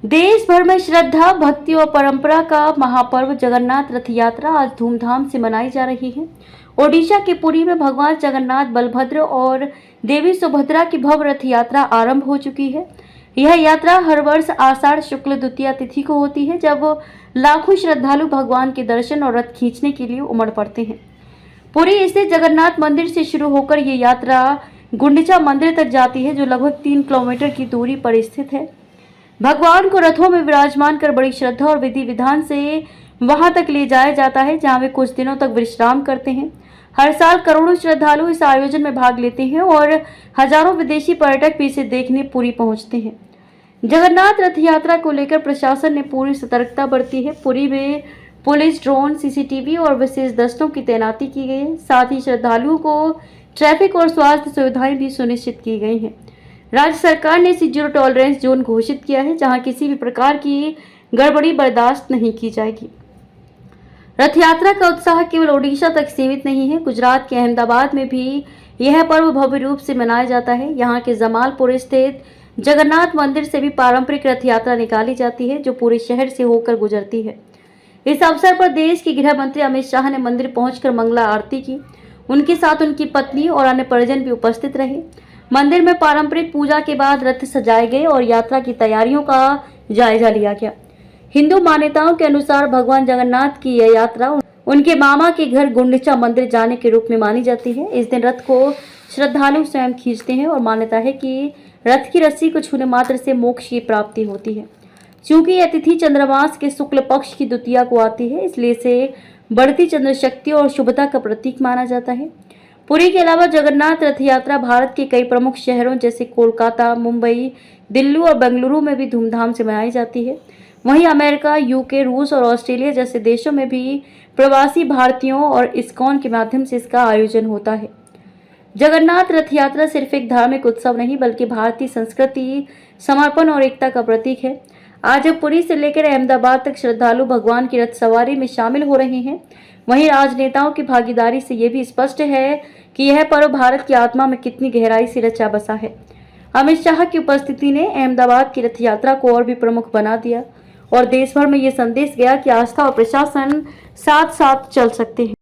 देश भर में श्रद्धा, भक्ति और परंपरा का महापर्व जगन्नाथ रथ यात्रा आज धूमधाम से मनाई जा रही है। ओडिशा के पुरी में भगवान जगन्नाथ, बलभद्र और देवी सुभद्रा की भव्य रथ यात्रा आरंभ हो चुकी है। यह यात्रा हर वर्ष आषाढ़ शुक्ल द्वितीया तिथि को होती है, जब लाखों श्रद्धालु भगवान के दर्शन और रथ खींचने के लिए उमड़ पड़ते हैं। पुरी स्थित जगन्नाथ मंदिर से शुरू होकर ये यात्रा गुंडिचा मंदिर तक जाती है, जो लगभग 3 किलोमीटर की दूरी पर स्थित है। भगवान को रथों में विराजमान कर बड़ी श्रद्धा और विधि विधान से वहां तक ले जाया जाता है, जहां वे कुछ दिनों तक विश्राम करते हैं। हर साल करोड़ों श्रद्धालु इस आयोजन में भाग लेते हैं और हजारों विदेशी पर्यटक भी इसे देखने पुरी पहुंचते हैं। जगन्नाथ रथ यात्रा को लेकर प्रशासन ने पूरी सतर्कता बरती है। पुरी में पुलिस, ड्रोन, सीसीटीवी और विशेष दस्तों की तैनाती की गई है। साथ ही श्रद्धालुओं को ट्रैफिक और स्वास्थ्य सुविधाएं भी सुनिश्चित की गई हैं। राज्य सरकार ने इसे जीरो टॉलरेंस जोन घोषित किया है, जहां किसी भी प्रकार की गड़बड़ी बर्दाश्त नहीं की जाएगी। रथ यात्रा का उत्साह केवल ओडिशा तक सीमित नहीं है। गुजरात के अहमदाबाद में भी यह पर्व भव्य रूप से मनाया जाता है। यहाँ के जमालपुर स्थित जगन्नाथ मंदिर से भी पारंपरिक रथ यात्रा निकाली जाती है, जो पूरे शहर से होकर गुजरती है। इस अवसर पर देश के गृह मंत्री अमित शाह ने मंदिर पहुंचकर मंगला आरती की। उनके साथ उनकी पत्नी और अन्य परिजन भी उपस्थित रहे। मंदिर में पारंपरिक पूजा के बाद रथ सजाए गए और यात्रा की तैयारियों का जायजा लिया गया। हिंदू मान्यताओं के अनुसार भगवान जगन्नाथ की यह यात्रा उनके मामा के घर गुंडिचा मंदिर जाने के रूप में मानी जाती है। इस दिन रथ को श्रद्धालु स्वयं खींचते हैं और मान्यता है कि रथ की रस्सी को छूने मात्र से मोक्ष की प्राप्ति होती है। चूंकि यह तिथि चंद्रमास के शुक्ल पक्ष की द्वितीया को आती है, इसलिए इसे बढ़ती चंद्र शक्ति और शुभता का प्रतीक माना जाता है। पुरी के अलावा जगन्नाथ रथ यात्रा भारत के कई प्रमुख शहरों जैसे कोलकाता, मुंबई, दिल्ली और बेंगलुरु में भी धूमधाम से मनाई जाती है। वहीं अमेरिका, यूके, रूस और ऑस्ट्रेलिया जैसे देशों में भी प्रवासी भारतीयों और इस्कॉन के माध्यम से इसका आयोजन होता है। जगन्नाथ रथ यात्रा सिर्फ एक धार्मिक उत्सव नहीं, बल्कि भारतीय संस्कृति, समर्पण और एकता का प्रतीक है। आज पुरी से लेकर अहमदाबाद तक श्रद्धालु भगवान की रथ सवारी में शामिल हो रहे हैं। वहीं राजनेताओं की भागीदारी से यह भी स्पष्ट है कि यह पर्व भारत की आत्मा में कितनी गहराई से रचा बसा है। अमित शाह की उपस्थिति ने अहमदाबाद की रथ यात्रा को और भी प्रमुख बना दिया और देश भर में यह संदेश गया कि आस्था और प्रशासन साथ साथ चल सकते हैं।